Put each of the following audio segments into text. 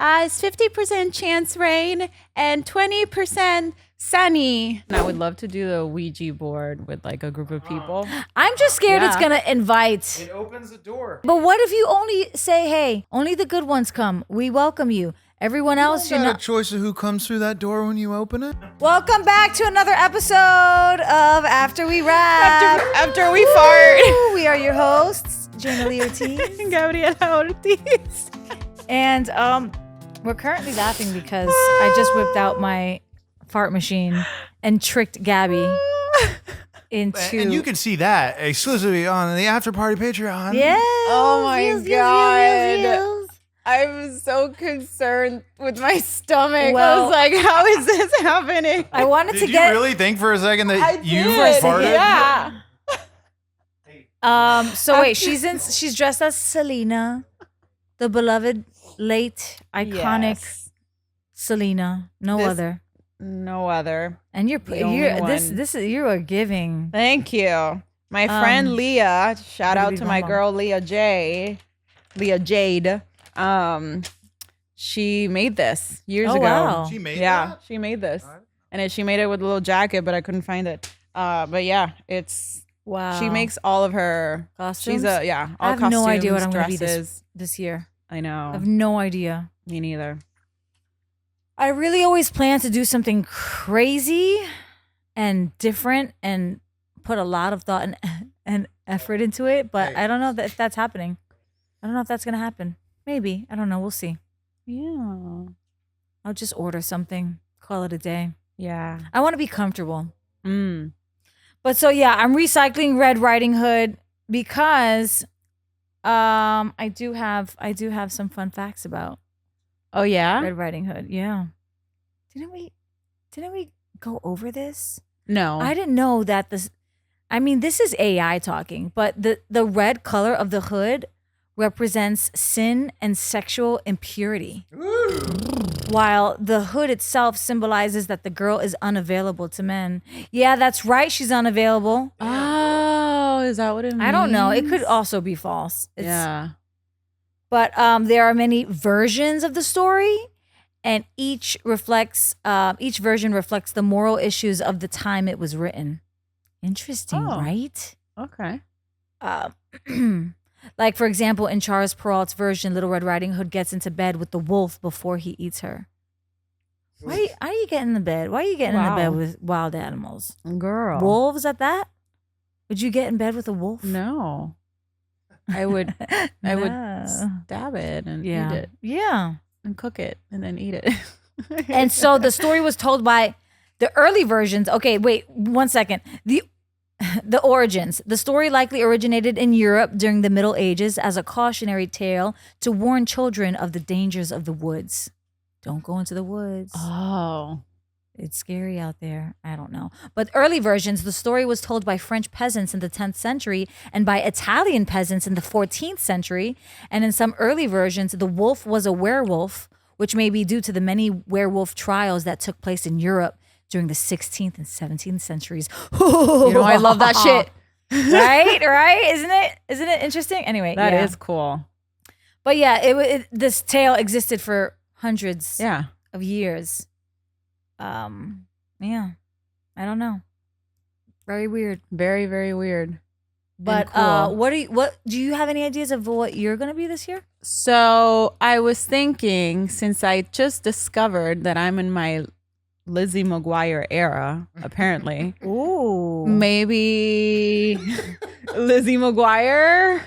It's 50% chance rain and 20% sunny. And I would love to do the Ouija board with like a group of people. I'm just scared it's gonna invite. It opens the door. But what if you only say, "Hey, only the good ones come. We welcome you. Everyone else, you're Not not." a choice of who comes through that door when you open it. Welcome back to another episode of After We Rap. After we fart. We are your hosts, Jaina and Ortiz. Gabriella Ortiz. And we're currently laughing because I just whipped out my fart machine and tricked Gabby into. And you can see that exclusively on the After Party Patreon. Yes. Oh my yes, God. yes, yes. I'm so concerned with my stomach. I Well- was like, how is this happening? I wanted Did to you get. really think for a second that I you did. farted? Yeah. So wait, she's dressed as Selena, the beloved, late, iconic Yes. Selena. No This- other. No other. And you are giving. Thank you. My friend Leah, shout out to my girl Leah Jade. She made this years ago. Wow. She made Yeah, that? she made this. And she made it with a little jacket, but I couldn't find it. But yeah, Wow. she makes all of her costumes. all I have costumes, no idea what I'm going to be dresses. this year. I know. I have no idea. Me neither. I really always plan to do something crazy and different and put a lot of thought and effort into it, but I don't know if that's happening. I don't know if that's going to happen. Maybe. I don't know. We'll see. Yeah. I'll just order something, call it a day. Yeah. I want to be comfortable. Mm. But so yeah, I'm recycling Red Riding Hood because I do have some fun facts about Oh yeah? Red Riding Hood. Yeah. Didn't we go over this? No. I didn't know that this is AI talking, but the red color of the hood represents sin and sexual impurity. While the hood itself symbolizes that the girl is unavailable to men. Yeah, that's right. She's unavailable. Oh, is that what it means? I don't know. It could also be false. Yeah. But there are many versions of the story, and each version reflects the moral issues of the time it was written. Interesting, Oh. right? Okay. Like, for example, in Charles Perrault's version, Little Red Riding Hood gets into bed with the wolf before he eats her. Why are you getting in the bed? Why are you getting in the bed Wow. with wild animals? Girl. Wolves at that? Would you get in bed with a wolf? No. I would No. stab it and Yeah. eat it Yeah. and cook it and then eat it. And so the story was told by the early versions. Okay, wait 1 second. The origins. The story likely originated in Europe during the Middle Ages as a cautionary tale to warn children of the dangers of the woods. Don't go into the woods. Oh. It's scary out there. I don't know. But early versions, the story was told by French peasants in the 10th century and by Italian peasants in the 14th century. And in some early versions, the wolf was a werewolf, which may be due to the many werewolf trials that took place in Europe during the 16th and 17th centuries. I love that shit. Right? Isn't it interesting? Anyway, That is yeah. cool. But yeah, this tale existed for hundreds Yeah. of years. Yeah, I don't know. Very weird. Very, very weird. But cool. what do you have any ideas of what you're gonna be this year? So I was thinking, since I just discovered that I'm in my Lizzie McGuire era, apparently, Ooh, maybe Lizzie McGuire.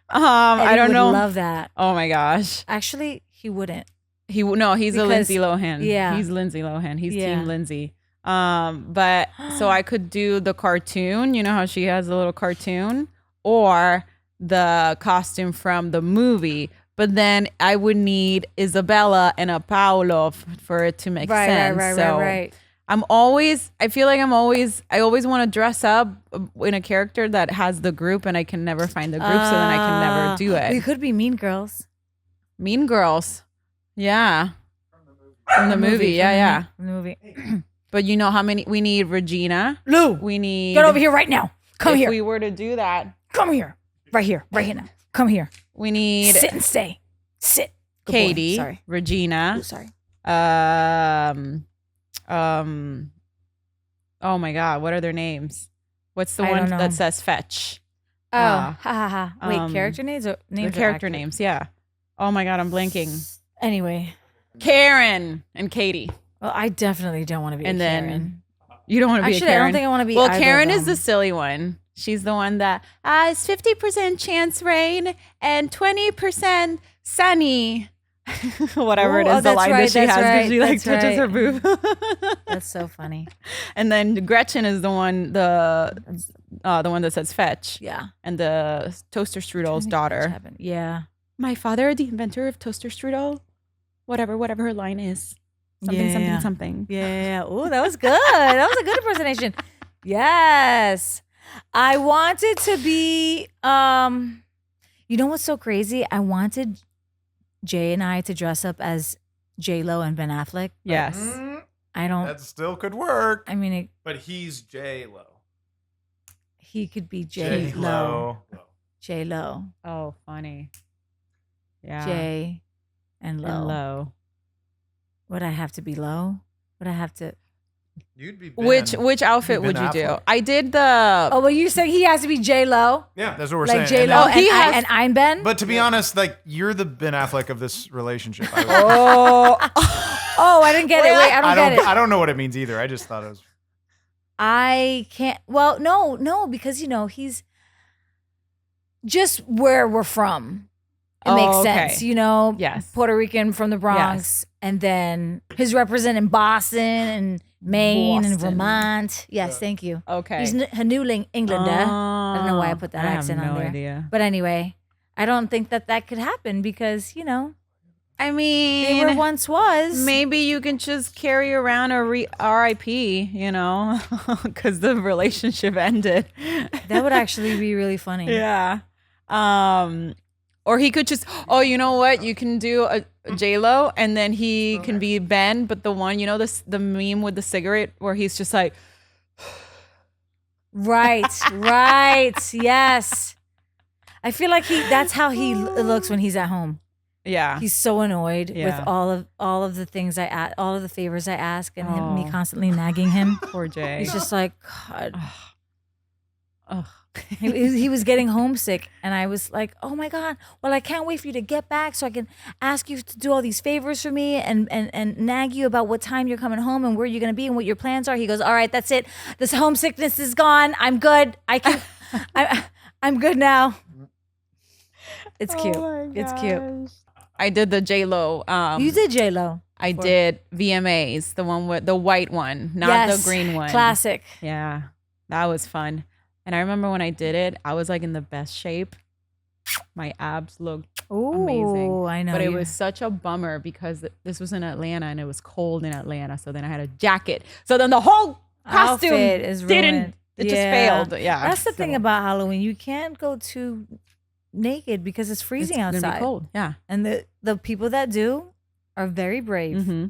I don't know. Love that. Oh my gosh. Actually, he wouldn't. He's Because- a Lindsay Lohan. yeah. He's Lindsay Lohan. He's Yeah. Team Lindsay. But so I could do the cartoon, you know how she has a little cartoon, or the costume from the movie. But then I would need Isabella and a Paolo for it to make sense. Right. I always want to dress up in a character that has the group, and I can never find the group, so then I can never do We it. could be Mean Girls. Mean Girls. Yeah. From the movie. Yeah. From the movie. But you know how many we need? Regina. Lou, We need. get over here right now. Come if here. we were to do that, Come here. Right here now. Come here. we need. Sit and stay. Sit. Good boy. Katie, Sorry. Regina, Ooh, sorry. um, oh my God, what are their names? What's the I one don't know. that says fetch? Oh, ha ha ha. Wait, um, character names or The names? or character actor? names, yeah. Oh my God, I'm blanking. Anyway, Karen and Katie. well, I definitely don't want to be And a then Karen. you don't want to be Actually, a I Karen. don't think I want to be. Well, either of Karen is them. the silly one. She's the one that it's 50% chance rain and 20% sunny. Whatever it Oh, is, the that's line right, that she has that's because she right, like that's touches her right. boob. That's so funny. And then Gretchen is the one the one that says fetch. Yeah. And the toaster strudel's daughter. Yeah. My father, the inventor of toaster strudel. Whatever her line is. Something. Yeah. Oh, that was good. That was a good impersonation. Yes. I wanted to be you know what's so crazy? I wanted Jay and I to dress up as J-Lo and Ben Affleck. Yes. I don't That still could work. I mean But he's J-Lo. he could be J-Lo. J-Lo. J-Lo. Oh, funny. Yeah. J and Lo. And low. Would I have to be low? Would I have to You'd be Ben. Which outfit Ben would you do? Affleck. I did the Oh, well, you said he has to be J-Lo? Yeah, that's what we're Like saying. J-Lo And he has- and I'm Ben? but to be honest, like you're the Ben Affleck of this relationship. I, Oh, I didn't get it. Wait, I don't get it. I don't know what it means either. I just thought it was. I can't. Well, no, because he's just where we're from. It Oh, makes okay. sense, Yes. Puerto Rican from the Bronx, and then his representing Boston and Maine and Boston. Vermont. Yes, thank you. Okay. He's a New Englander. I don't know why I put that accent I have on no there. idea. But anyway, I don't think that could happen because I they mean, were once was. maybe you can just carry around a RIP, because the relationship ended. That would actually be really funny. Yeah. Or he could just, you know what? You can do a J-Lo and then he can be Ben, but the one, the meme with the cigarette where he's just like, Right. Yes. I feel like that's how he looks when he's at home. yeah. He's so annoyed Yeah. with all of the things all of the favors I ask, and me Oh. constantly nagging him. Poor Jay. He's just like, God. Ugh. He was getting homesick, and I was like, oh my God, well, I can't wait for you to get back so I can ask you to do all these favors for me and nag you about what time you're coming home and where you're going to be and what your plans are. He goes, all right, that's it. This homesickness is gone. I'm good. I'm good now. It's cute. It's cute. I did the J-Lo. You did J-Lo. I did VMAs, the one with the white one, not the green one. Classic. Yeah, that was fun. And I remember when I did it, I was like in the best shape. My abs looked amazing. Oh, I know. But it was such a bummer because this was in Atlanta and it was cold in Atlanta. So then I had a jacket. So then the whole costume Outfit is didn't. ruined. It just failed. Yeah. That's the thing So about Halloween. You can't go too naked because it's freezing it's gonna outside. be cold. Yeah. And the people that do are very brave. Mm-hmm.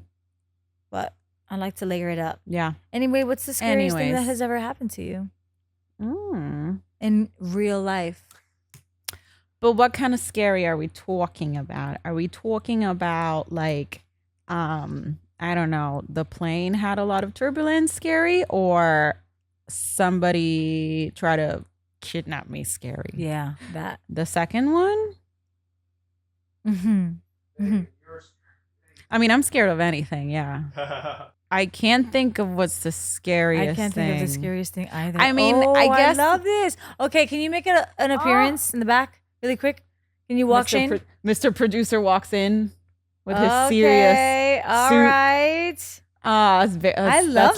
But I like to layer it up. Yeah. Anyway, what's the scariest thing that Anyways. has ever happened to you Mm. in real life? But what kind of scary are we talking about? Are we talking about like, I don't know, the plane had a lot of turbulence scary, or somebody try to kidnap me scary? Yeah, that. The second one? Mm-hmm. I mean, I'm scared of anything. Yeah. I can't think of what's the scariest I can't thing. think of the scariest thing either. I mean, oh, I guess- I love this. Okay, can you make an appearance in the back really quick? Can you walk, Shane? Mr. Producer walks in with his serious Okay, all suit. right. I love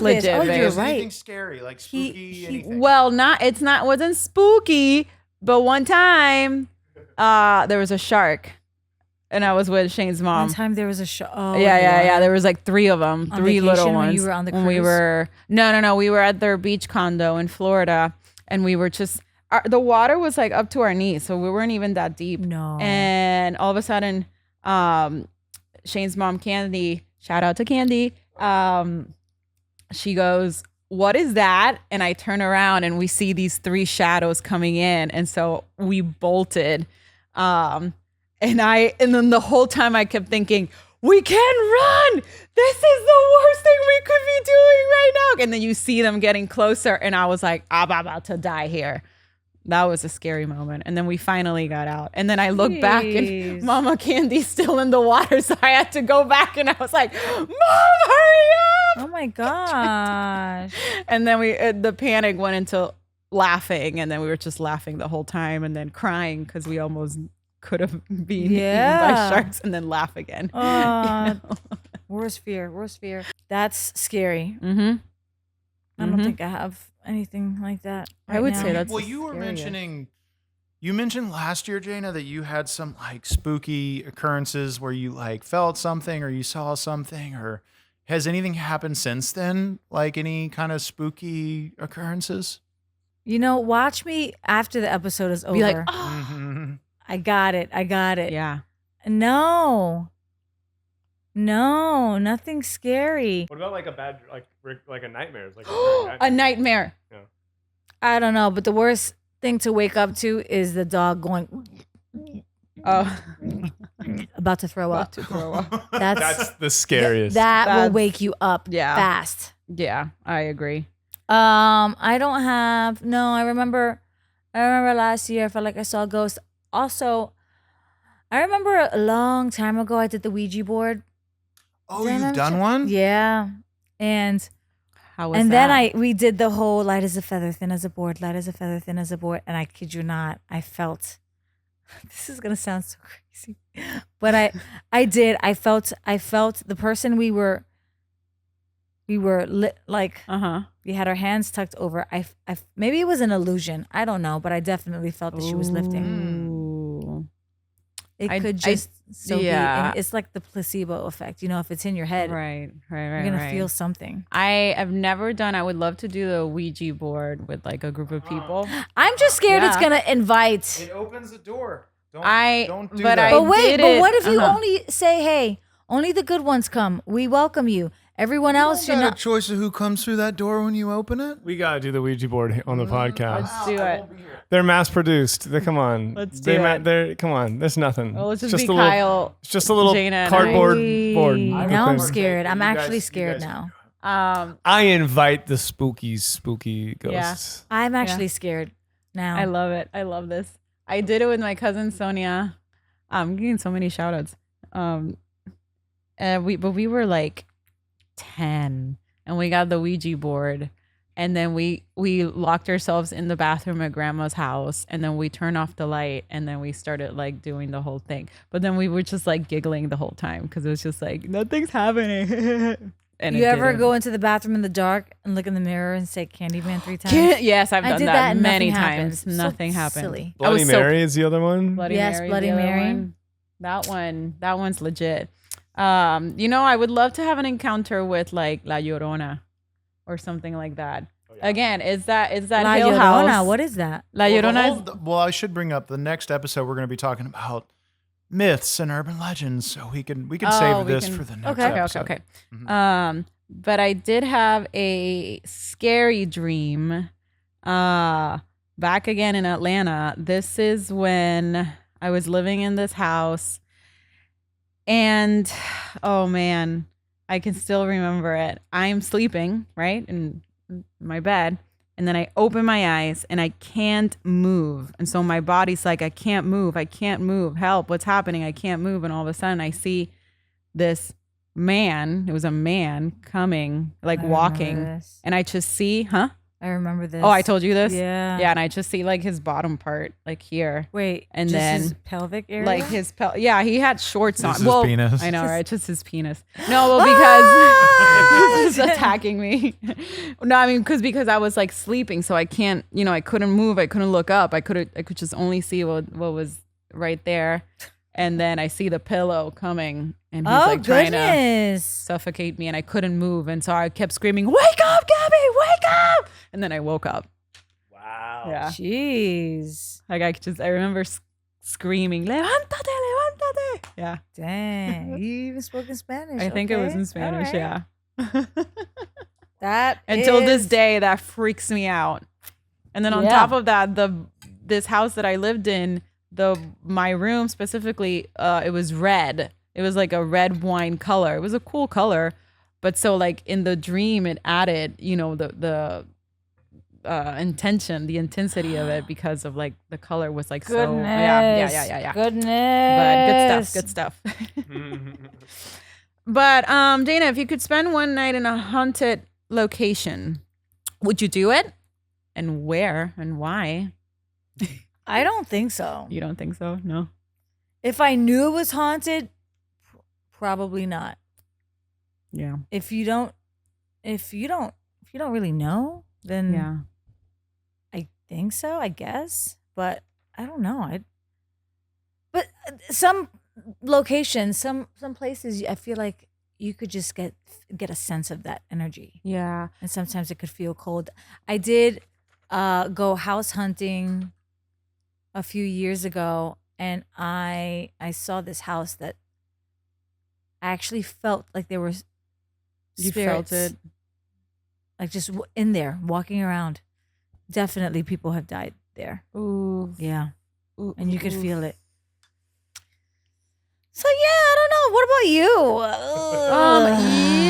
this. Oh, babe. you're Is right. anything scary, like spooky, anything? Well, wasn't spooky, but one time, there was a shark, and I was with Shane's mom. One time there was a show. Oh, yeah. There was like 3 of them, On 3 little vacation when ones. you were on the When we cruise? were no, we were at their beach condo in Florida, and we were just the water was like up to our knees, so we weren't even that deep. No. And all of a sudden, Shane's mom, Candy, shout out to Candy, she goes, "What is that?" And I turn around and we see these 3 shadows coming in. And so we bolted. And then the whole time I kept thinking, we can run. This is the worst thing we could be doing right now. And then you see them getting closer. And I was like, I'm about to die here. That was a scary moment. And then we finally got out. And then I looked back and Mama Candy's still in the water. So I had to go back and I was like, Mom, hurry up. Oh my gosh. And then the panic went into laughing. And then we were just laughing the whole time and then crying because we almost could have been eaten by sharks and then laugh again. You know? Worst fear. That's scary. Mm-hmm. I don't think I have anything like that. I would say that's well. You were mentioning, you mentioned last year, Jaina, that you had some like spooky occurrences where you like felt something or you saw something, or has anything happened since then? Like any kind of spooky occurrences? You know, watch me after the episode is over. Be like, oh. Mm-hmm. I got it. Yeah. No, nothing scary. What about like a bad, like a nightmare? It's like a nightmare. Yeah. I don't know, but the worst thing to wake up to is the dog going, about to throw up. That's the scariest. That will wake you up fast. Yeah, I agree. I don't have, no, I remember last year I felt like I saw a ghost. Also, I remember a long time ago I did the Ouija board. Oh, you've done one? Yeah. And how was and that? then we did the whole light as a feather, thin as a board, light as a feather, thin as a board. And I kid you not, I felt, this is going to sound so crazy, but I did. I felt the person we were lit, like, we had our hands tucked over. I maybe it was an illusion. I don't know, but I definitely felt that she was lifting. It could just be. And it's like the placebo effect. You know, if it's in your head, right, you're gonna feel something. I have never done. I would love to do the Ouija board with like a group of people. I'm just scared it's gonna invite. It opens the door. Don't do but that. But wait, but what if you only say, "Hey, only the good ones come. We welcome you. Everyone else, you got a choice of who comes through that door when you open it. We gotta do the Ouija board on the podcast. Let's do it. They're mass produced. Come on. Let's do it. Come on. There's nothing. Well, let's It's just be a Kyle. It's just a little Jaina, and cardboard board. Now I'm thing. scared. I'm You guys- actually you scared guys- now. I invite the spooky ghosts. I'm actually scared now. I love it. I love this. I did it with my cousin Sonia. I'm getting so many shout outs. And we were like 10 and we got the Ouija board and then we locked ourselves in the bathroom at grandma's house and then we turned off the light and then we started like doing the whole thing. But then we were just like giggling the whole time because it was just like nothing's happening. And you ever go into the bathroom in the dark and look in the mirror and say Candyman 3 times? Yes, I've done did that and many nothing times. happened. Nothing So happened. silly. Bloody Mary is the other one. Bloody Yes, Mary, Bloody the other Mary. one. That one's legit. You know, I would love to have an encounter with like La Llorona or something like that. Again, is that La Hill Llorona, House? what is that? La Llorona is Well, I should bring up the next episode. We're going to be talking about myths and urban legends, so we can save this for the next episode. Okay. But I did have a scary dream. Back again in Atlanta. This is when I was living in this house, and oh man, I can still remember it. I'm sleeping right in my bed, and then I open my eyes and I can't move, and so my body's like, I can't move, help, what's happening, I can't move. And all of a sudden I see this man, it was a man coming, like walking, and I just see, I remember this. Oh, I told you this? Yeah. Yeah, and I just see like his bottom part, like here. Wait, and just then his pelvic area? like his yeah, he had shorts on. Just his penis. I know, right? Just his penis. No, well, because this is attacking me. No, I mean, because I was like sleeping, so I can't, I couldn't move, I couldn't look up, I could just only see what was right there, and then I see the pillow coming, and he's like trying to suffocate me, and I couldn't move, and so I kept screaming, "Wake up, Gabby! Wake up!" And then I woke up. Wow. Yeah. Jeez. Like I remember screaming, "Levántate, levántate!" Yeah. Dang. You even spoke in Spanish. I think it was okay. in Spanish. All right. Yeah. That Until this is- day, that freaks me out. And then on top of that, this house that I lived in, my room specifically, it was red. It was like a red wine color. It was a cool color, but so like in the dream, it added, the intention, the intensity of it because of like the color was like Goodness. so yeah. Goodness. But good stuff. But Dana, if you could spend one night in a haunted location, would you do it? And where and why? I don't think so. You don't think so? No. If I knew it was haunted, probably not. Yeah. If you don't really know, then Yeah. I think so, I guess. But I don't know. But some locations, some places, I feel like you could just get a sense of that energy. Yeah. And sometimes it could feel cold. I did go house hunting a few years ago, and I saw this house that I actually felt like there were You spirits, felt it. like just in there walking around. Definitely people have died there. Ooh. Yeah. Ooh, And you could ooh. feel it. So yeah, I don't know. What about you?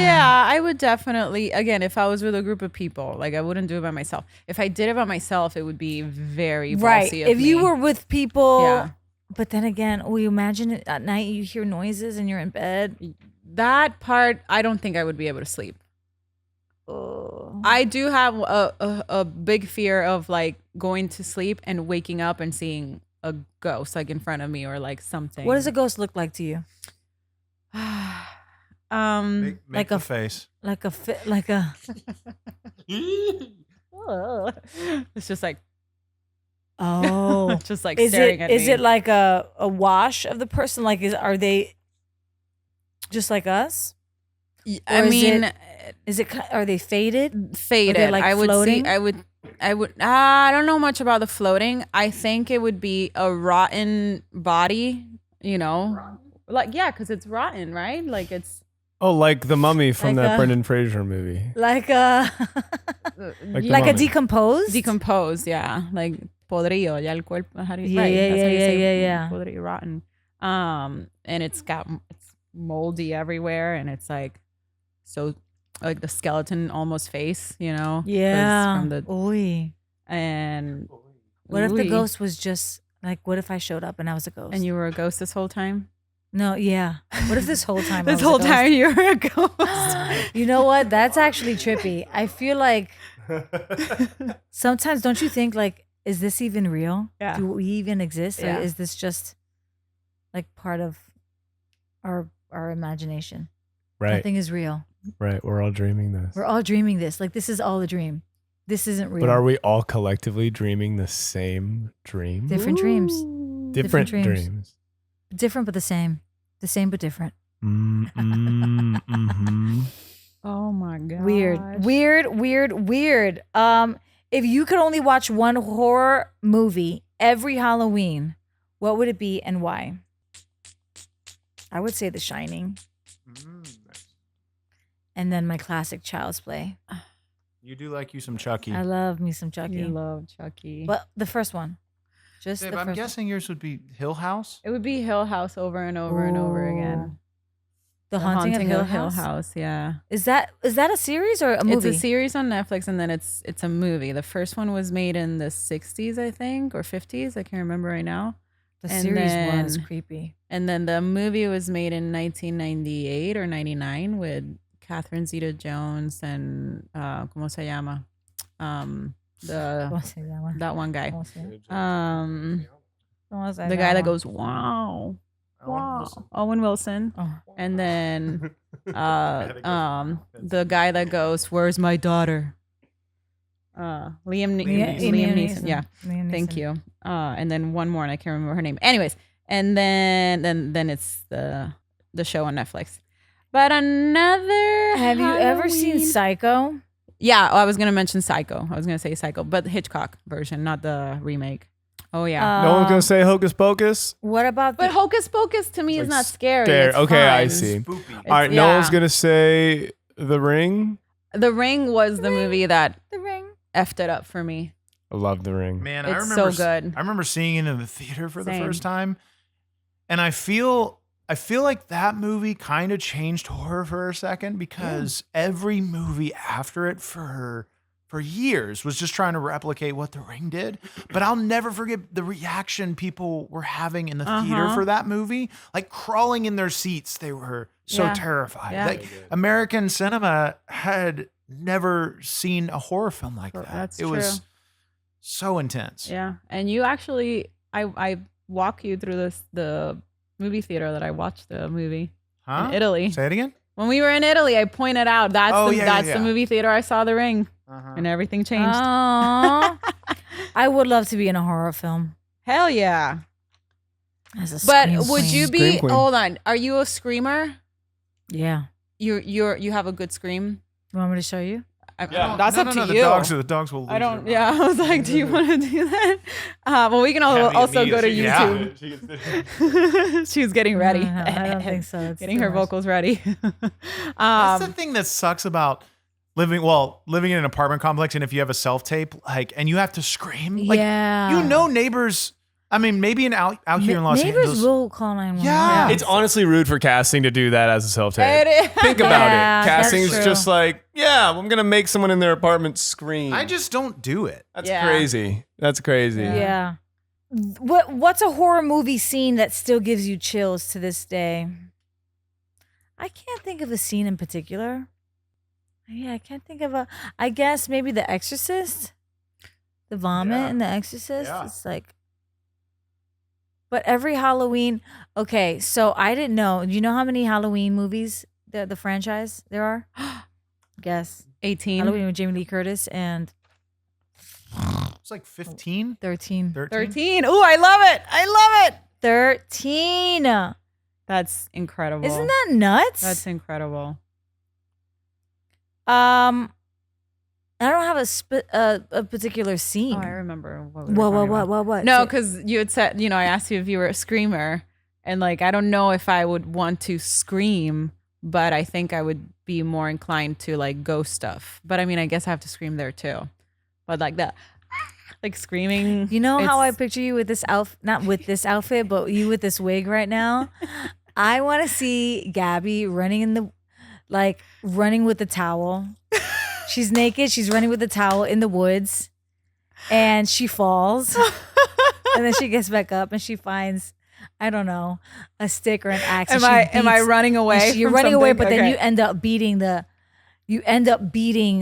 Yeah, I would definitely, again, if I was with a group of people, like I wouldn't do it by myself. If I did it by myself, it would be very Right. ballsy of If you me. were with people, Yeah. but then again, you imagine it at night, you hear noises and you're in bed. That part, I don't think I would be able to sleep. Oh. I do have a big fear of like going to sleep and waking up and seeing a ghost like in front of me or like something. What does a ghost look like to you? Make Like the a- face. Like a it's just like oh. just like Is staring it at is me. it like a wash of the person? Like are they just like us? I or is mean, Are they faded? faded. like, I would floating? see. I would. I don't know much about the floating. I think it would be a rotten body. Like because it's rotten, right? Like it's Oh, like the mummy from Like that a- Brendan Fraser movie. Like a Like the like a mummy. decomposed? decomposed. Yeah, like podrido. Ya el cuerpo. How do you? Yeah, right, yeah, that's how you yeah, say yeah, yeah. Podrido, rotten. And it's moldy everywhere, and it's like so like the skeleton almost face. 'Cause Yeah. From the Oy. and What if the Ooh. ghost was just like, what if I showed up and I was a ghost? And you were a ghost this whole time? No, yeah. What if this whole time I This was a whole ghost? time you were a ghost. You know what? That's actually trippy. I feel like sometimes don't you think like, is this even real? Yeah. Do we even exist? Yeah. Or is this just like part of our imagination? Right, Nothing is real. right. We're all dreaming this. We're all dreaming this. Like this is all a dream. This isn't real. But are we all collectively dreaming the same dream? Different dreams. Different dreams. dreams. Different but the same. The same but different. Mm-hmm. Oh my god. Weird. If you could only watch one horror movie every Halloween, what would it be and why? I would say The Shining. And then my classic Child's Play. You do like you some Chucky. I love me some Chucky. You love Chucky. But the first one. Just Babe, the I'm first guessing yours would be Hill House. It would be Hill House over and over and over again. The Haunting of Hill House. Yeah. Is that a series or a movie? It's a series on Netflix, and then it's a movie. The first one was made in the 60s, I think, or 50s. I can't remember right now. The and series then- was creepy. And then the movie was made in 1998 or 99 with Catherine Zeta-Jones and ¿cómo se llama? That one guy. The guy that goes, wow. Wow. Owen Wilson. Oh. And then the guy that goes, where's my daughter? Liam Neeson. Yeah. Liam Thank Neeson. you. And then one more, and I can't remember her name. Anyways, and then it's the show on Netflix. But another. Have you ever seen Halloween- Psycho? Yeah, I was gonna mention Psycho. I was gonna say Psycho, but the Hitchcock version, not the remake. Oh yeah. No one's gonna say Hocus Pocus. What about But the Hocus Pocus to me is Like not scary. Scary. It's Okay, I fun. see. Spoopy. All right, no yeah. one's gonna say The Ring. The Ring was the movie that The Ring? effed it up for me. I love The Ring. Man, It's so good. I remember seeing it in the theater for the Same. first time, and I feel like that movie kind of changed horror for a second because every movie after it for years was just trying to replicate what The Ring did. But I'll never forget the reaction people were having in the theater for that movie, like crawling in their seats. They were so terrified. Yeah. Like, American cinema had never seen a horror film like that. That's it was so intense. Yeah. And you actually, I walk you through the movie theater that I watched the movie Huh? in Italy. Say it again. When we were in Italy, I pointed out that's the movie theater I saw The Ring, and everything changed. Aw. I would love to be in a horror film. Hell yeah! As a But scream would queen. you be? Scream queen. Hold on. Are you a screamer? Yeah. You have a good scream. You want me to show you? That's up to the you. The dogs will. Lose I don't. their Yeah, I was like, do you want to do that? Well, we can also go to YouTube. She was getting ready. No, I don't think so. It's Getting too her much. vocals ready. That's the thing that sucks about living in an apartment complex, and if you have a self tape, and you have to scream, Yeah. neighbors. I mean, maybe out here in Los Neighbors Angeles. will call 911. Yeah. It's honestly rude for casting to do that as a self-tape. It is. Think about Yeah, it. that's Casting is true. just like, I'm going to make someone in their apartment scream. I just don't do it. That's Yeah. crazy. That's crazy. Yeah. What's a horror movie scene that still gives you chills to this day? I can't think of a scene in particular. Yeah, I can't think of I guess maybe The Exorcist. The vomit in The Exorcist. Yeah. It's like. But every Halloween, okay, so I didn't know. Do you know how many Halloween movies the franchise there are? Guess. 18. Halloween with Jamie Lee Curtis and It's like 15, 13. 13. Ooh, I love it. I love it. 13. That's incredible. Isn't that nuts? That's incredible. I don't have a particular scene. Oh, I remember what we were talking about. What? No, because you had said, I asked you if you were a screamer, and I don't know if I would want to scream, but I think I would be more inclined to ghost stuff. But I mean, I guess I have to scream there too. But that, screaming. You know how I it's- picture you with this outfit, not with this outfit, but you with this wig right now? I want to see Gabby running running with the towel. She's naked. She's running with the towel in the woods, and she falls, and then she gets back up and she finds, I don't know, a stick or an axe. Am I running away? You're from running away, something? but then Okay. you end up beating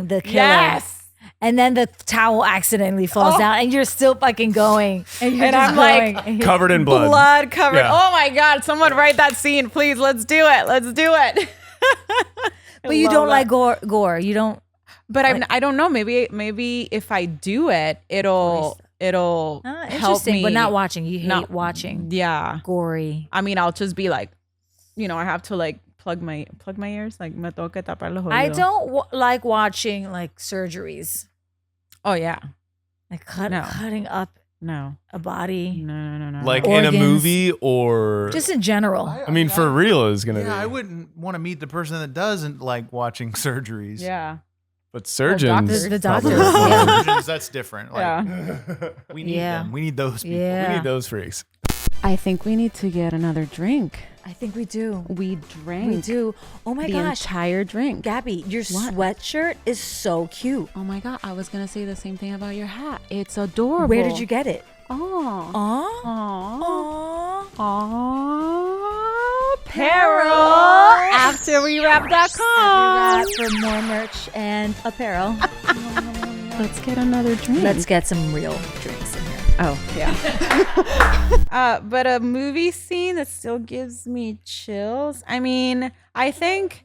the killer. Yes. And then the towel accidentally falls down, and you're still fucking going. And, you're And just I'm like, going. And you're- Covered in blood. Blood covered. Yeah. Oh my God! Someone write that scene, please. Let's do it. Let's do it. But you don't like gore. You don't. But I don't know. Maybe if I do it, it'll help Interesting, me. but not watching. You hate not- watching Yeah. gory. I mean, I'll just be I have to plug my ears. Me tengo que tapar los oídos. I don't like watching surgeries, Oh yeah. No. cutting up No. a body, No. Like in a Organs. movie or... just in general. I mean, for real is going to be. I wouldn't want to meet the person that doesn't like watching surgeries. Yeah. But surgeons... doctors. The probably doctors, would. yeah. Surgeons, that's different. Yeah. We need Yeah. them. We need those people. Yeah. We need those freaks. I think we need to get another drink. I think we do. We drank. We do. Oh my the gosh, entire drink. Gabby, your What? sweatshirt is so cute. Oh my God! I was gonna say the same thing about your hat. It's adorable. Where did you get it? Oh. Aw. Aww. Aw. Aww. Apparel. AfterWeWrap.com. For more merch and apparel. Let's get another drink. Let's get some real drinks in here. Oh, yeah. But a movie scene that still gives me chills. I mean, I think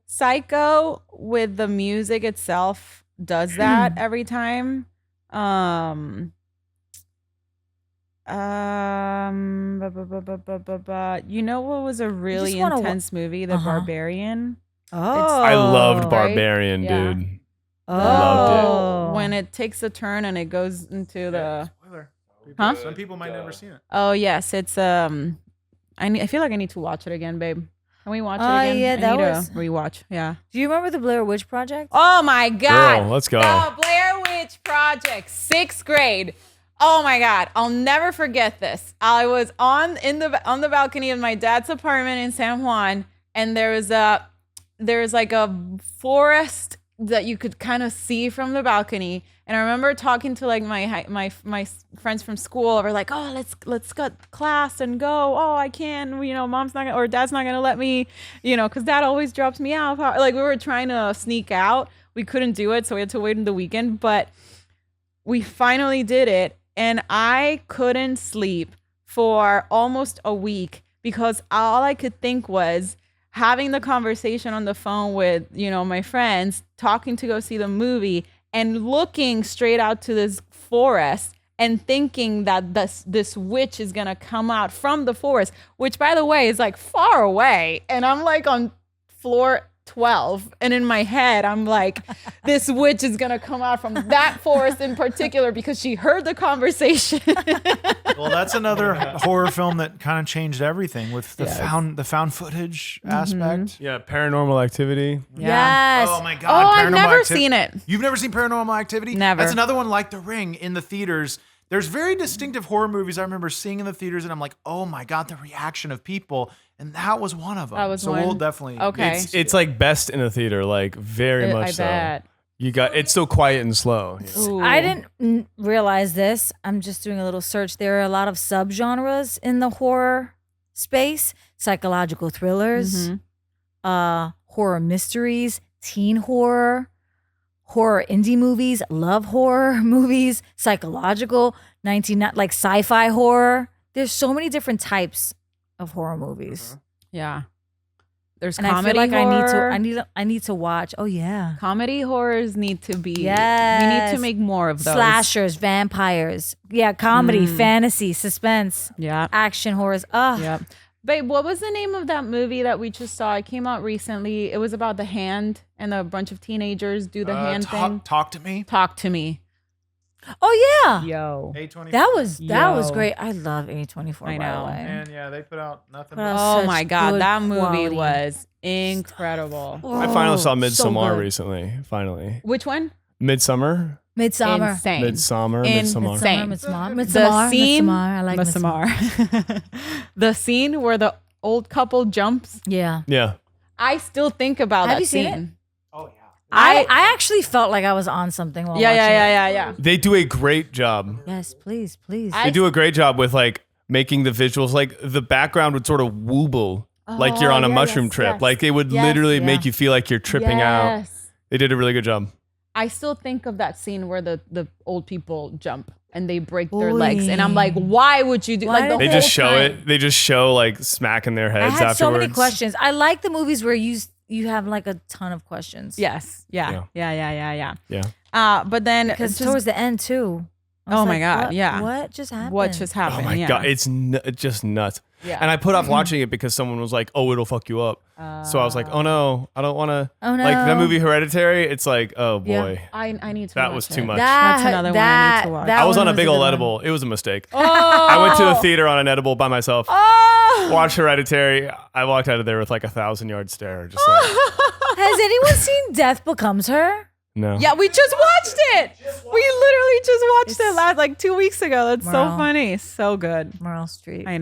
Psycho with the music itself does that every time. You know what was a really wanna intense movie? The Barbarian. I loved right? Barbarian, Yeah. dude. Oh. When it takes a turn and it goes into the. Spoiler. Huh? Some people might never see it. Oh yes, it's I feel like I need to watch it again, babe. Can we watch it Oh, again? yeah, I that need was- to rewatch. Yeah. Do you remember the Blair Witch Project? Oh my God. Girl, let's go. Oh, Blair Witch. Witch Project, 6th grade. Oh my God, I'll never forget this. I was on the balcony of my dad's apartment in San Juan, and there was like a forest that you could kind of see from the balcony. And I remember talking to like my friends from school. We're like, oh, let's cut class and go. Oh, I can, mom's not gonna, or dad's not gonna let me, because dad always drops me out. Like we were trying to sneak out. We couldn't do it, so we had to wait in the weekend. But we finally did it, and I couldn't sleep for almost a week because all I could think was having the conversation on the phone with, my friends, talking to go see the movie, and looking straight out to this forest and thinking that this witch is gonna come out from the forest, which, by the way, is like far away. And I'm like on floor 12, and in my head I'm like, this witch is gonna come out from that forest in particular because she heard the conversation. Well, that's another horror film that kind of changed everything with the found footage aspect. Yeah, Paranormal Activity. Yes. Oh my God! Oh, I've Paranormal never Activity. seen it. You've never seen Paranormal Activity? Never. That's another one like The Ring in the theaters. There's very distinctive horror movies I remember seeing in the theaters, and I'm like, oh my God, the reaction of people. And that was one of them. That was so one. we'll definitely. Okay. It's like best in a theater, like very much I so. bet. It's so quiet and slow. Ooh. I didn't realize this. I'm just doing a little search. There are a lot of subgenres in the horror space: psychological thrillers, horror mysteries, teen horror, horror indie movies, love horror movies, psychological, like sci-fi horror. There's so many different types of horror movies. Yeah. There's And comedy I feel like horror. I need to watch. Oh yeah. Comedy horrors need to be. Yes. We need to make more of those. Slashers, vampires. Yeah, comedy, fantasy, suspense, Yeah. action horrors. Oh, Yeah. Babe, what was the name of that movie that we just saw? It came out recently. It was about the hand and a bunch of teenagers do the hand thing. Talk to me. Talk to me. oh yeah. Yo. A24. That was Yo. great. I love A24. I by know. the way. And yeah, they put out nothing. What else? Oh Such my God. good That movie quality. was incredible. I finally saw Oh, so Midsommar good. recently. Finally, Which one? Midsummer, Midsummer. Insane. Midsummer, Insane. Midsummer. Same. Midsummer. The Midsummer. scene. Midsummer. I like Midsummer. Midsommar. The scene where the old couple jumps. Yeah. Yeah, I still think about Have that you seen it? scene. Oh yeah. I actually felt like I was on something while watching it. Yeah. they do a great job. Yes, please. They do a great job with like making the visuals. Like the background would sort of wooble, like you're on a mushroom trip. yes. Like it would Yes, literally yeah. make you feel like you're tripping out. Yes. They did a really good job. I still think of that scene where the old people jump and they break their legs, and I'm like, why would you do Why like the did They whole just show time. it. They just show like smacking their I heads had afterwards. so many questions. I like the movies where you have like a ton of questions. Yes. Yeah. Yeah. But then Because just- towards the end too. I was Oh my like, God, what- yeah. What just happened? what just Oh happened? my yeah. god, it's just nuts. Yeah. And I put off watching it because someone was like, "Oh, it'll fuck you up." So I was like, "Oh no, I don't want to." Oh no. Like that movie Hereditary, it's like, oh Yeah. boy, I need to. that watch was it. too much. That's another one I need to watch. I was on a one big good old one. edible. It was a mistake. Oh. I went to a theater on an edible by myself. Oh. Watched Hereditary. I walked out of there with like 1,000-yard stare. Just like, Has anyone seen Death Becomes Her? no. Yeah, we just watched it. We literally just watched it last like 2 weeks ago. That's so Wow. funny. So good. Meryl Streep. I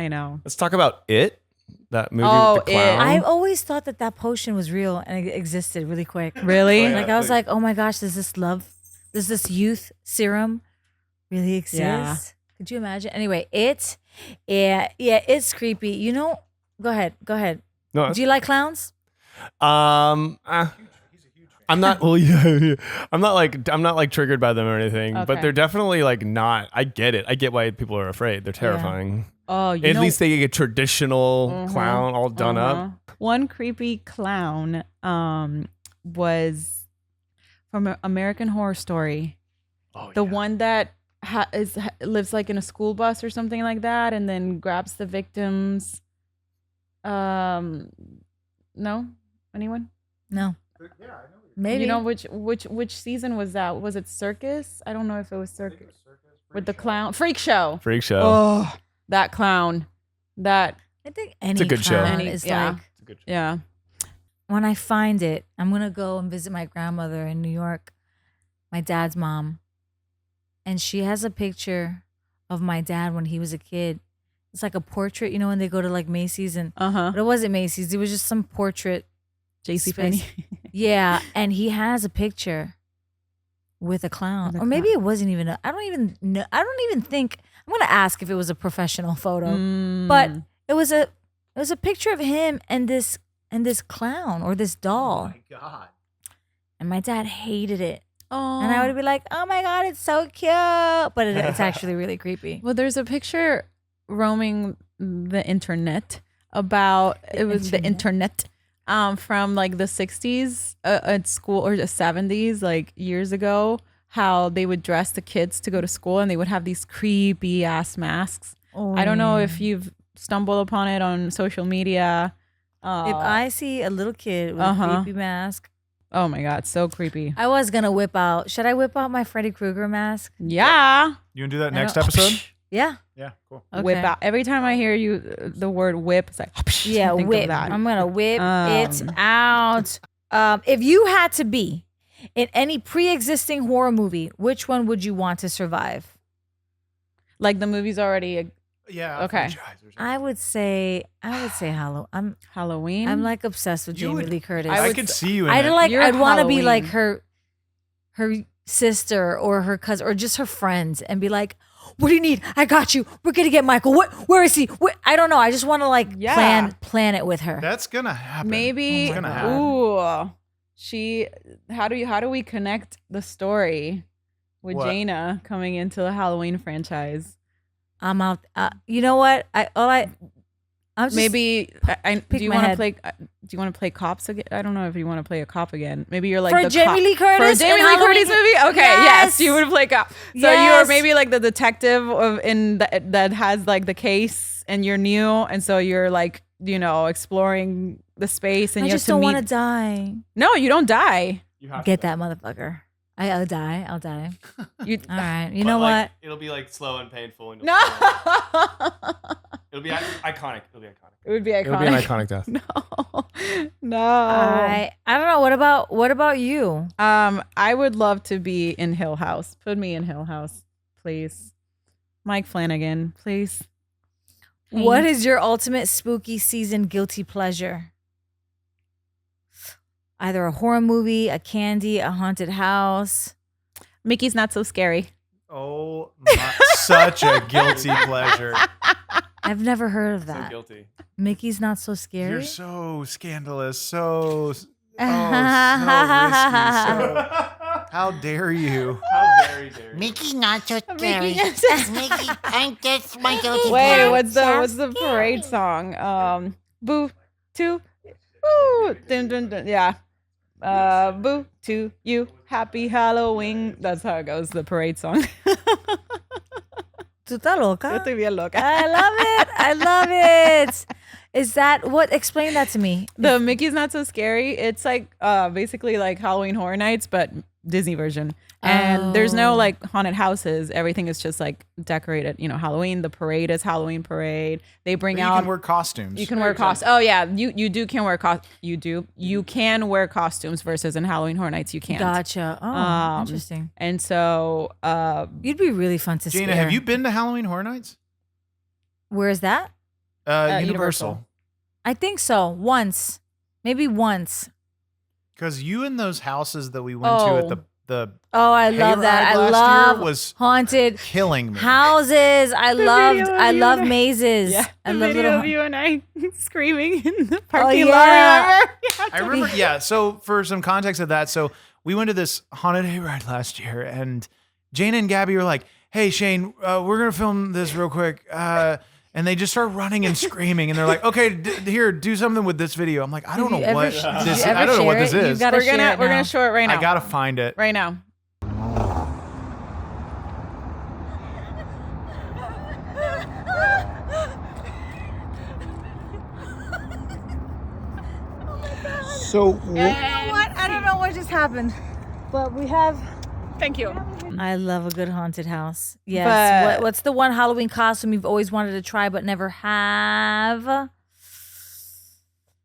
know. Let's talk about It. That movie Oh, with the It. clown. I've always thought that potion was real and it existed really quick. Really? Yeah. Like I was like, oh my gosh, does this youth serum really exist? Yeah. Could you imagine? Anyway, it's creepy. You know, go ahead. No, Do you like clowns? I'm not. Well, yeah. I'm not like triggered by them or anything. But Okay. they're definitely like not. I get it. I get why people are afraid. They're terrifying. Oh, At least they get a traditional clown all done up. One creepy clown was from American Horror Story. Oh, The yeah. one that lives like in a school bus or something like that, and then grabs the victims. No, anyone? No. Maybe. You know which season was that? Was it Circus? I don't know if it was Circus with the clown. Freak Show. Freak show. Oh, that clown. That I think any a good show. clown Any- is yeah. like, It's a good show. yeah. when I find it, I'm gonna go and visit my grandmother in New York. my dad's mom, and she has a picture of my dad when he was a kid. It's like a portrait, when they go to like Macy's but it wasn't Macy's. It was just some portrait. JCPenney. Yeah, and he has a picture with a clown, or maybe it wasn't even. I don't even know. I don't even think. I'm gonna ask if it was a professional photo, but it was a picture of him and this clown or this doll. Oh my God. And my dad hated it. Oh. And I would be like, oh my God, it's so cute. But it's actually really creepy. Well, there's a picture roaming the internet about the internet from like the 60s at school, or the 70s, like years ago, how they would dress the kids to go to school and they would have these creepy ass masks. Oh, I don't know if you've stumbled upon it on social media. If I see a little kid with a creepy mask. Oh my God, so creepy. I was going to whip out. Should I whip out my Freddy Krueger mask? Yeah. You gonna do that next episode? Yeah. Yeah, cool. Okay. Whip out. Every time I hear the word whip, it's like, Yeah, I think of whip. that. I'm going to whip it out. If you had to be in any pre-existing horror movie, which one would you want to survive? Like the movie's already Yeah. Okay. I would say Halloween. Halloween. I'm like obsessed with You Jamie would- Lee Curtis. I could see you in I'd it. You're I'd want to be Halloween. like her sister or her cousin or just her friends and be like, what do you need? I got you. We're gonna get Michael. Where is he? I don't know. I just want to like Yeah. plan it with her. That's gonna happen. Maybe. It's gonna happen. Ooh. How do we connect the story with What? Jaina coming into the Halloween franchise? I'm out. You know what? I'm just, Maybe do pick you my want to head. play? Do you want to play cops again? I don't know if you want to play a cop again. Maybe you're like For the Jamie cop. Lee Curtis For Jamie in Lee Curtis Halloween? movie. Okay, yes, you would play cop. So Yes. you're maybe like the detective that has like the case, and you're new, and so you're like exploring the space, and I you just have to don't meet. want to die. No, you don't die. You have Get to. that motherfucker. I'll die. I'll die. You All right. You But, know like, what? It'll be like slow and painful. And no. It'll be iconic. It'll be iconic. It would be iconic. It'll be an iconic death. No. I don't know. What about you? I would love to be in Hill House. Put me in Hill House, please. Mike Flanagan, please. What is your ultimate spooky season guilty pleasure? Either a horror movie, a candy, a haunted house. Mickey's Not So Scary. Oh, my, such a guilty pleasure. I've never heard of So that. guilty. Mickey's Not So Scary. You're so scandalous. So risky. So, how dare you? How very dare you? Mickey not so scary. Mickey, I'm just my guilty Wait, pleasure. what's the parade song? Boo to boo dun, dun, dun, yeah. Boo to you, happy Halloween. That's how it goes, the parade song. Tú estás loca? Estoy bien loca. I love it. I love it. Is that what? Explain that to me. The Mickey's Not So Scary. It's like basically like Halloween Horror Nights, but Disney version. And there's no like haunted houses. Everything is just like decorated. Halloween. The parade is Halloween parade. They bring You out. can wear costumes. You can wear costumes. Oh yeah, you can wear You can wear costumes versus in Halloween Horror Nights you can't. Gotcha. Oh, interesting. And so You'd be really fun to Jaina, scare. have you been to Halloween Horror Nights? Where is that? Universal. I think so. Once, maybe once. Because you and those houses that we went to at the Oh, I love that. hayride I last year love was haunted killing me. houses. I video of you love and mazes. yeah, I the love video little. of you and I screaming in the parking yeah. lot. Remember? I remember, yeah. So for some context of that, so we went to this haunted hayride last year, and Jaina and Gaby were like, "Hey, Shane, we're gonna film this real quick," and they just start running and screaming, and they're like, "Okay, here, do something with this video." I'm like, "I don't know what this. I don't know what this is. We're We're gonna show it right now. I gotta find it." right now. So You know what? I don't know what just happened, but we have. Thank you. I love a good haunted house. Yes. But- What's the one Halloween costume you've always wanted to try but never have?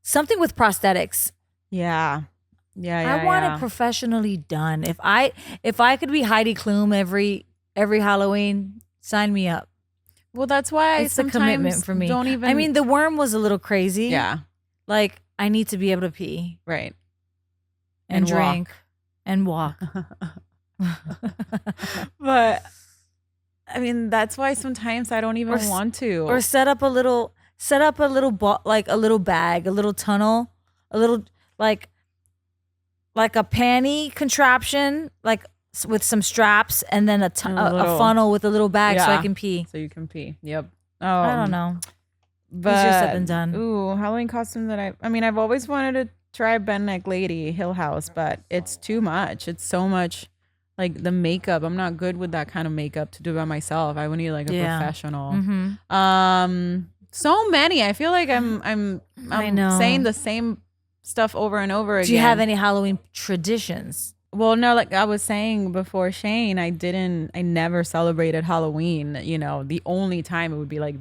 Something with prosthetics. Yeah. Yeah. I want it professionally done. If I could be Heidi Klum every Halloween, sign me up. Well, that's why It's the sometimes commitment for me. Don't even. I mean, the worm was a little crazy. yeah, Like I need to be able to pee right. and walk. drink and walk. But I mean, that's why sometimes I don't even want to. Or set up a little like a little bag, a little tunnel, a little like a panty contraption, like with some straps, and then a funnel with a little bag so I can pee. So you can pee. Yep. I don't know. But Easier said than done. Ooh, Halloween costume that I mean, I've always wanted to try Ben Neck Lady Hill House, but it's too much. It's so much. Like the makeup, I'm not good with that kind of makeup to do by myself. I would need like a professional. So many. I feel like I'm saying the same stuff over and over again. Do you have any Halloween traditions? Well, no, like I was saying before Shane, I never celebrated Halloween. You know, the only time it would be like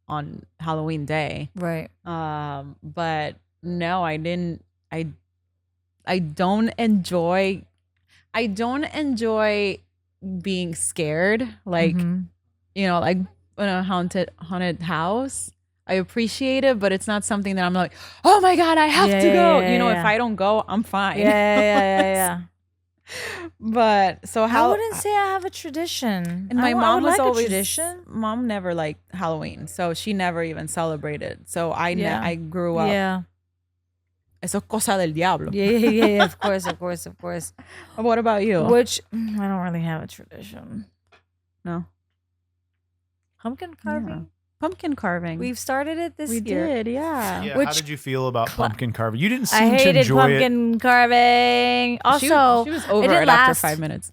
on Halloween day. Right. But no, I didn't. I don't enjoy being scared. Like, you know, like in a haunted house. I appreciate it, but it's not something that I'm like, oh my God, I have to go. You know, if I don't go, I'm fine. Yeah. But so I wouldn't say I have a tradition. And my mom was like always a tradition. Mom never liked Halloween, so she never even celebrated. So I grew up. Yeah. Eso es cosa del diablo. Yeah. Of course. What about you? Which I don't really have a tradition. No. Pumpkin carving. Pumpkin carving. We've started it this we year. did, yeah. Yeah, how did you feel about pumpkin carving? You didn't I seem to hated enjoy it. pumpkin carving. Also, she was over didn't it after last. 5 minutes.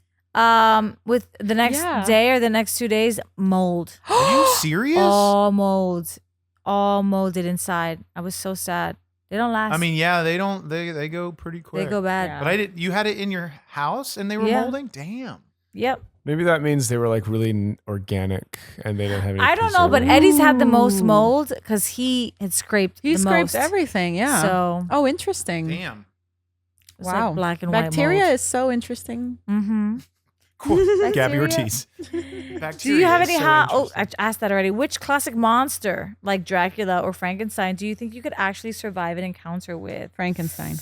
With the next day or the next 2 days, mold. Are you serious? All molded inside. I was so sad. They don't last. I mean, yeah, they don't. They go pretty quick. they go bad. Yeah. But I did. You had it in your house, and they were Yeah. molding. Damn. Yep. Maybe that means they were like really organic and they didn't have any. I don't know, but preservatives. Eddie's had the most mold because he had scraped. He the scraped most. everything, yeah. So Interesting. Damn. it's like black and Bacteria white mold. is so interesting. Mm-hmm. Cool. Gabby Bacteria. Ortiz. Do you have any so I asked that already. Which classic monster, like Dracula or Frankenstein, do you think you could actually survive an encounter with? Frankenstein.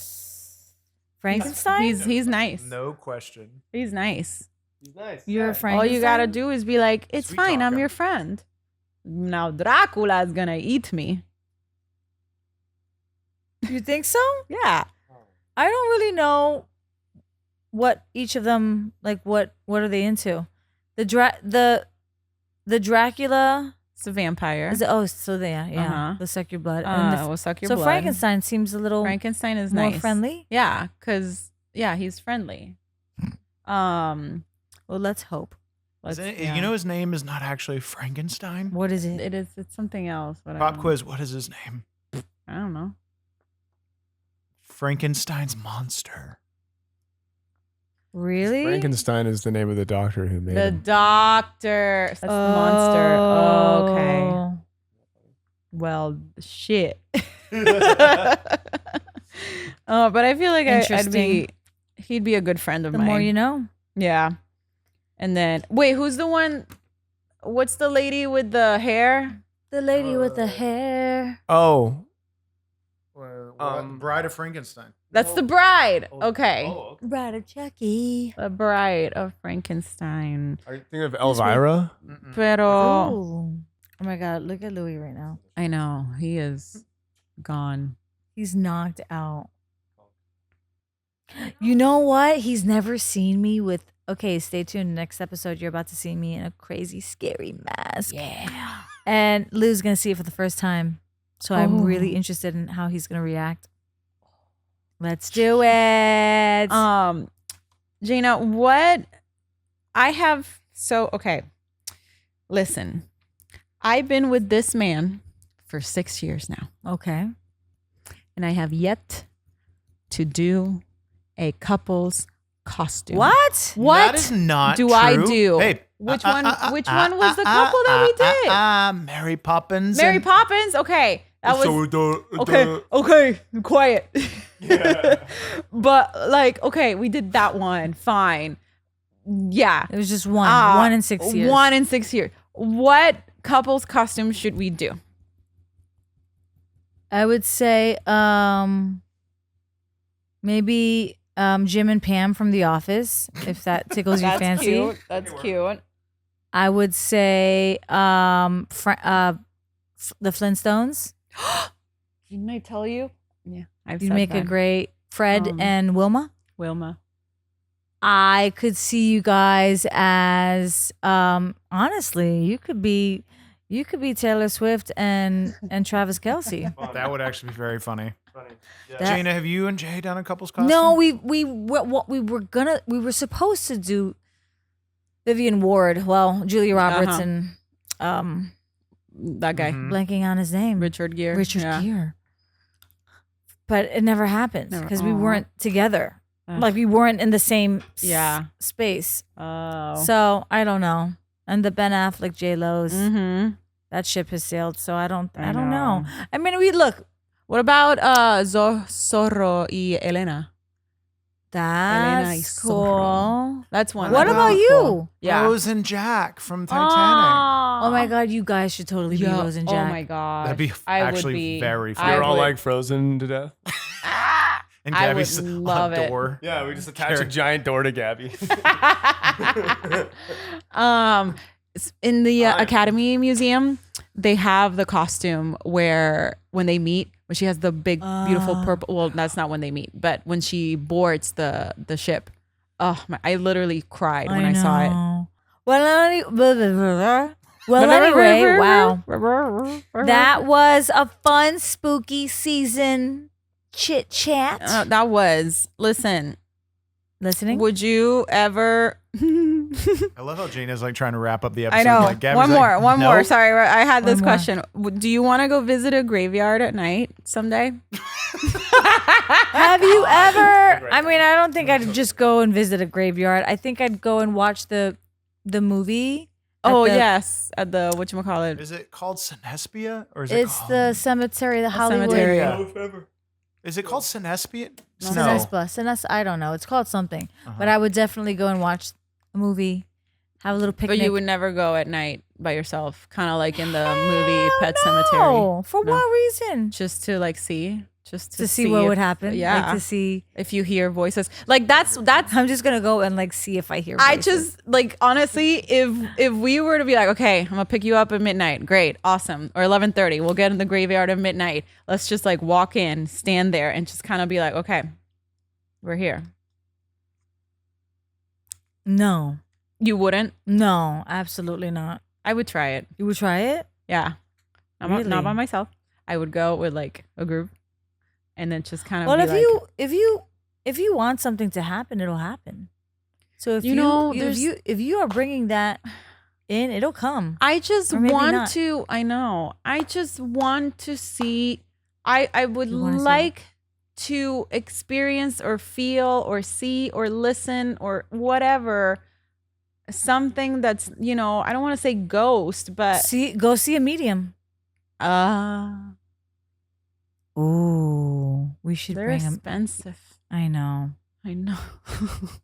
Frankenstein? He's nice. No question. He's nice. He's nice. You're a All Frankenstein? you gotta do is be like, it's Sweet fine, talk I'm him. your friend. Now Dracula is gonna eat me. You think so? Yeah. I don't really know what each of them like. What are they into? The Dracula It's a vampire. is the suck your blood. Will suck your so blood. Frankenstein seems a little Frankenstein is more nice. friendly. Yeah, because he's friendly. Well, let's hope. You know his name is not actually Frankenstein. What is it? It's something else. But Pop quiz. What is his name? I don't know. Frankenstein's monster. Really? Frankenstein is the name of the doctor who made The him. doctor. That's the monster. Oh, okay. Well, shit. But I feel like he'd be a good friend of The mine. more you know. Yeah. And then wait, who's the one? What's the lady with the hair? The lady with the hair. Oh, Bride of Frankenstein. That's the bride. Okay. Bride of Chucky. The bride of Frankenstein. are you thinking of Elvira? Pero Oh my God! Look at Louis right now. I know he is gone. He's knocked out. You know what? He's never seen me with. Okay, stay tuned. Next episode, you're about to see me in a crazy, scary mask. Yeah. And Lou's gonna see it for the first time. So I'm really interested in how he's gonna react. Let's do it. Jaina, what I have okay. Listen. I've been with this man for 6 years now. Okay. And I have yet to do a couple's costume. What? What That is not do true. I do? Babe. Which one was the couple that we did? Mary Poppins. Mary and- Poppins? Okay. That was So okay. Quiet. But like, okay, we did that one. Fine. Yeah. It was just one in 6 years. 1 in 6 years. What couple's costume should we do? I would say maybe Jim and Pam from The Office, if that tickles your fancy. Cute. That's cute. I would say the Flintstones. Didn't I tell you? Yeah. I've You'd said make a that. great Fred and Wilma. Wilma. I could see you guys as honestly, you could be Taylor Swift and Travis Kelce. That would actually be very funny. That- Jaina, have you and Jay done a couple's costume? No, we were supposed to do Vivian Ward. Well, Julia Roberts and That guy. blanking on his name, Richard Gere. Richard Yeah. Gere. But it never happened Never- because we Aw. weren't together. Ugh. Like we weren't in the same Yeah. space. Oh. So I don't know. And the Ben Affleck J Lo's Mm-hmm. that ship has sailed. So I don't I know. know. I mean, we look. What about Zorro y Elena? Elena y That's Zorro. cool. That's one. What that- about you? Yeah. Rose and Jack from Titanic. Oh my God, you guys should totally be Yeah. Rose and Jack. Oh my god. That'd be I would actually be- very fun. I You're all would- like frozen to death. And I Gabby's would on love the it. door. Yeah, we just attach a giant door to Gabby. In the Academy Museum, they have the costume where when they meet, when she has the big, beautiful purple. Well, that's not when they meet, but when she boards the ship. Oh, I literally cried when I saw it. Well, anyway, wow. That was a fun, spooky season chit chat. That was. Listen, Listening? would you ever? I love how Jaina's like trying to wrap up the episode. I know. Like, Gabby's one like, more. "Nope." Sorry, I had this One more. question. Do you want to go visit a graveyard at night someday? Have you ever? I mean, I don't think I'd just go and visit a graveyard. I think I'd go and watch the movie. at Oh the- yes, at the whatchamacallit. Is it called Sinespia? Or is it It's called, the cemetery, the Hollywood. cemetery. Is it called Sinespia? Sinespa. I don't know. It's called something. But I would definitely go and watch a movie, have a little picnic. But you would never go at night by yourself, kind of like in the movie Pet Cemetery. No. For No. what reason? Just to like see, just To see what if- would happen. Yeah, Like to see. if you hear voices, like that's. I'm just gonna go and like see if I hear. I voices. just like honestly, if we were to be like, okay, I'm gonna pick you up at midnight, great, awesome, or 11:30, we'll get in the graveyard at midnight. Let's just like walk in, stand there, and just kind of be like, okay, we're here. No, You wouldn't? absolutely not. I would try it. You would try it? Yeah, not Really? by myself. I would go with like a group, and then just kind of. Well, be if you want something to happen, it'll happen. So if You know, if you are bringing that in, it'll come. I just Or maybe want not. to. I know. I just want to see. I would You wanna see like to experience or feel or see or listen or whatever something that's I don't want to say ghost, but Go see a medium. Ooh, we should they're bring them. expensive. I know. I know.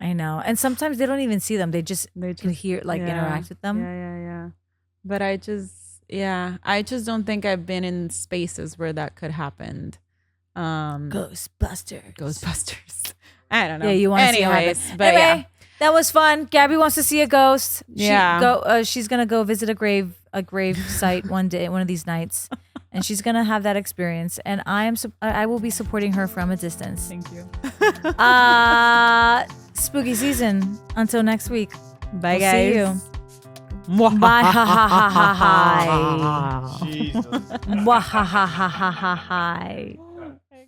I know. And sometimes they don't even see them. They just They can hear, like, yeah. interact with them. Yeah. But I just don't think I've been in spaces where that could happen. Ghostbusters. Ghostbusters. I don't know. Yeah, you want to see how Anyways, happens. but Anyway, yeah. that was fun. Gabby wants to see a ghost. Yeah. She's gonna go visit a grave site one of these nights, and she's gonna have that experience. And I will be supporting her from a distance. Thank you. Spooky season. Until next week. Bye, We'll guys. see you. Bye. Ha ha ha ha ha. Jesus. Wah ha ha ha ha ha ha.